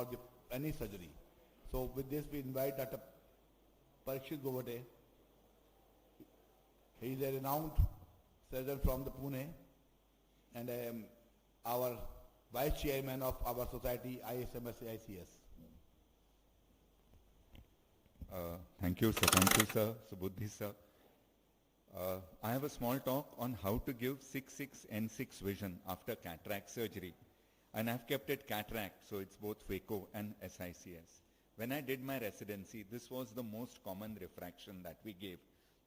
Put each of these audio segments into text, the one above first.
for any surgery. So with this we invite Dr. Parikshit Govate. He is a renowned surgeon from the Pune and our vice chairman of our society ISMS-ICS. Thank you, sir. Thank you, sir. Subudhi, sir. I have a small talk on how to give 6/6 and 6 vision after cataract surgery. And I've kept it cataract, so it's both phaco and SICS. When I did my residency, this was the most common refraction that we gave,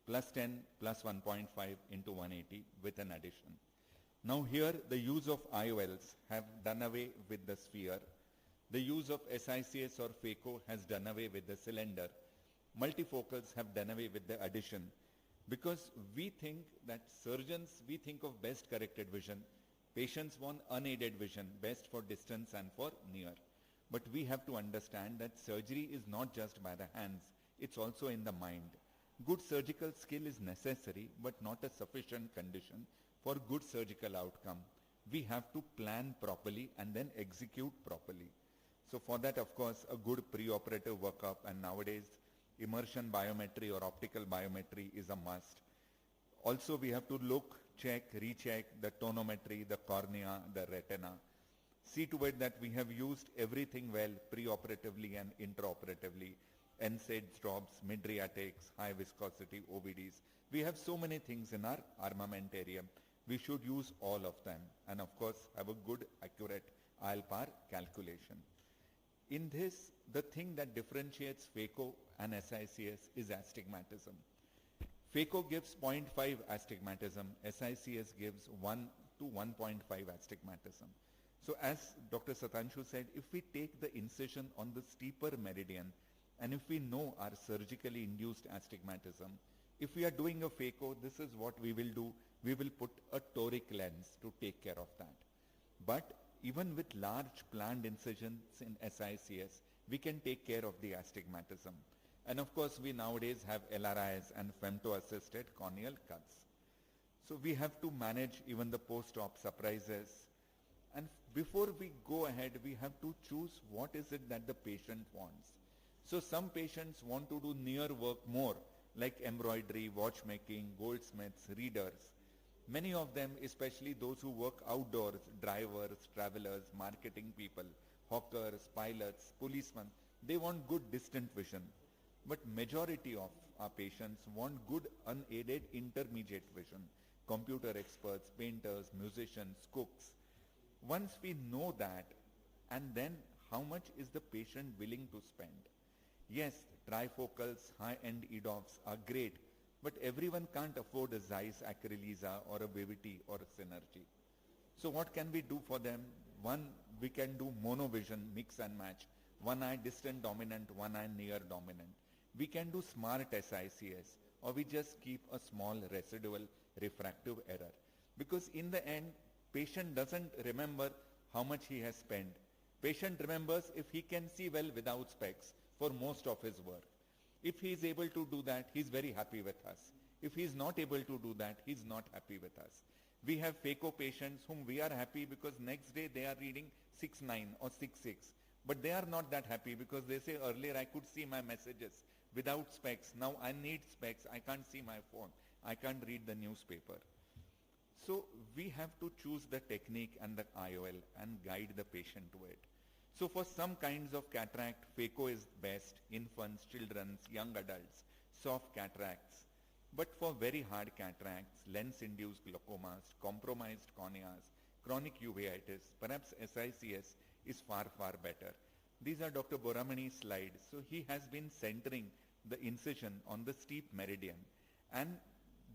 +10, +1.5 into 180 with an addition. Now here, the use of IOLs have done away with the sphere. The use of SICS or phaco has done away with the cylinder. Multifocals have done away with the addition. Because we think that surgeons, we think of best corrected vision. Patients want unaided vision, best for distance and for near. But we have to understand that surgery is not just by the hands, it's also in the mind. Good surgical skill is necessary, but not a sufficient condition for good surgical outcome. We have to plan properly and then execute properly. So for that, of course, a good preoperative workup, and nowadays immersion biometry or optical biometry is a must. Also, we have to look, check, recheck the tonometry, the cornea, the retina. See to it that we have used everything well preoperatively and intraoperatively. NSAIDs drops, mydriatics, high viscosity OVDs. We have so many things in our armamentarium. We should use all of them and of course have a good accurate IL-PAR calculation. In this, the thing that differentiates phaco and SICS is astigmatism. Phaco gives 0.5 astigmatism, SICS gives 1 to 1.5 astigmatism. So as Dr. Satanshu said, if we take the incision on the steeper meridian and if we know our surgically induced astigmatism, if we are doing a phaco, this is what we will do. We will put a toric lens to take care of that. But even with large planned incisions in SICS, we can take care of the astigmatism. And of course, we nowadays have LRIs and femto-assisted corneal cuts. So we have to manage even the post-op surprises. And before we go ahead, we have to choose what is it that the patient wants. So some patients want to do near work more, like embroidery, watchmaking, goldsmiths, readers. Many of them, especially those who work outdoors, drivers, travelers, marketing people, hawkers, pilots, policemen, they want good distant vision. But majority of our patients want good unaided intermediate vision. Computer experts, painters, musicians, cooks. Once we know that, and then how much is the patient willing to spend? Yes, trifocals, high-end EDOFs are great, but everyone can't afford a Zeiss Acrylisa or a Vivity or a Synergy. So what can we do for them? One, we can do monovision, mix and match. One eye distant dominant, one eye near dominant. We can do smart SICS, or we just keep a small residual refractive error. Because in the end, patient doesn't remember how much he has spent. Patient remembers if he can see well without specs for most of his work. If he is able to do that, he's very happy with us. If he's not able to do that, he's not happy with us. We have phaco patients whom we are happy because next day they are reading 6.9 or 6.6. But they are not that happy because they say earlier I could see my messages without specs. Now I need specs. I can't see my phone. I can't read the newspaper. So we have to choose the technique and the IOL and guide the patient to it. So for some kinds of cataract, phaco is best, infants, children's, young adults, soft cataracts. But for very hard cataracts, lens-induced glaucomas, compromised corneas, chronic uveitis, perhaps SICS is far, far better. These are Dr. Boramani's slides. So he has been centering the incision on the steep meridian. And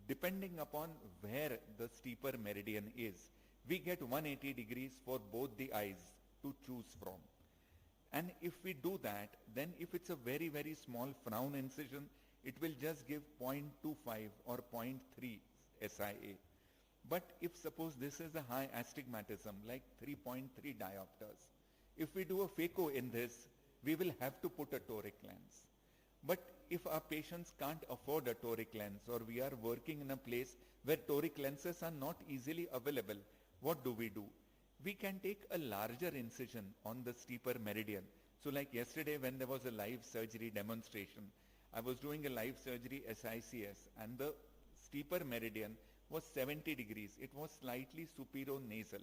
depending upon where the steeper meridian is, we get 180 degrees for both the eyes to choose from. And if we do that, then if it's a very, very small frown incision, it will just give 0.25 or 0.3 SIA. But if suppose this is a high astigmatism, like 3.3 diopters, if we do a phaco in this, we will have to put a toric lens. But if our patients can't afford a toric lens, or we are working in a place where toric lenses are not easily available, what do? We can take a larger incision on the steeper meridian, So like yesterday when there was a live surgery demonstration, I was doing a live surgery SICS and the steeper meridian was 70 degrees. It was slightly supero-nasal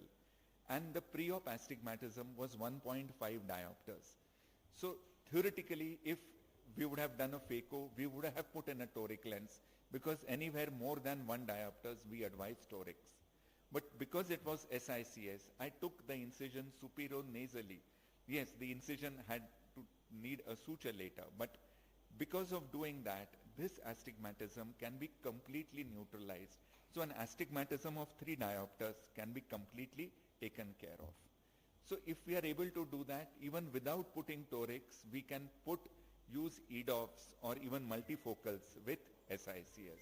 and the pre-op astigmatism was 1.5 diopters. So theoretically, if we would have done a phaco, we would have put in a toric lens because anywhere more than 1 diopters, we advise torics. But because it was SICS, I took the incision supero-nasally. Yes, the incision had to need a suture later, but because of doing that, this astigmatism can be completely neutralized. So an astigmatism of 3 diopters can be completely taken care of. So if we are able to do that, even without putting torics, we can use EDOFs or even multifocals with SICS.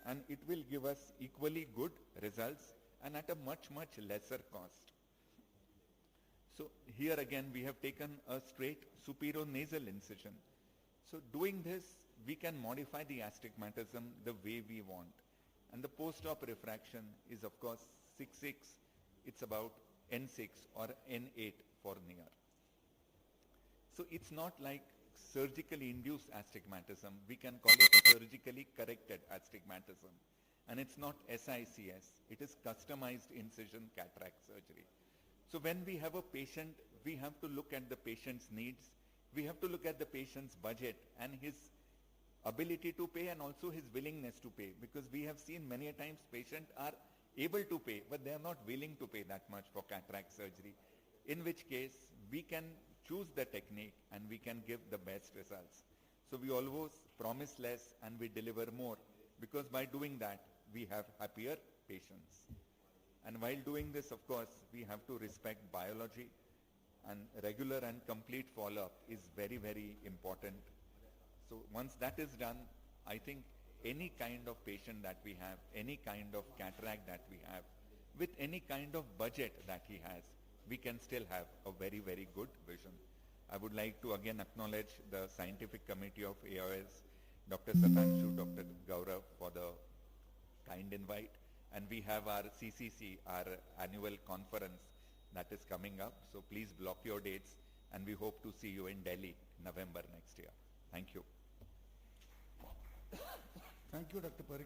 And it will give us equally good results and at a much, much lesser cost. So here again, we have taken a straight supero-nasal incision. So doing this, we can modify the astigmatism the way we want. And the post-op refraction is of course 6.6. It's about N6 or N8 for near. So it's not like surgically induced astigmatism. We can call it surgically corrected astigmatism. And it's not SICS. It is customized incision cataract surgery. So when we have a patient, we have to look at the patient's needs. We have to look at the patient's budget and his ability to pay and also his willingness to pay, because we have seen many a times patients are able to pay, but they are not willing to pay that much for cataract surgery, in which case we can choose the technique and we can give the best results. So we always promise less and we deliver more, because by doing that, we have happier patients. And while doing this, of course, we have to respect biology, and regular and complete follow-up is very, very important. So once that is done, I think any kind of patient that we have, any kind of cataract that we have, with any kind of budget that he has, we can still have a very, very good vision. I would like to again acknowledge the scientific committee of AOS, Dr. Satanshu, Dr. Gaurav for the kind invite. And we have our CCC, our annual conference that is coming up. So please block your dates and we hope to see you in Delhi, November next year. Thank you. Thank you, Dr. Parikh.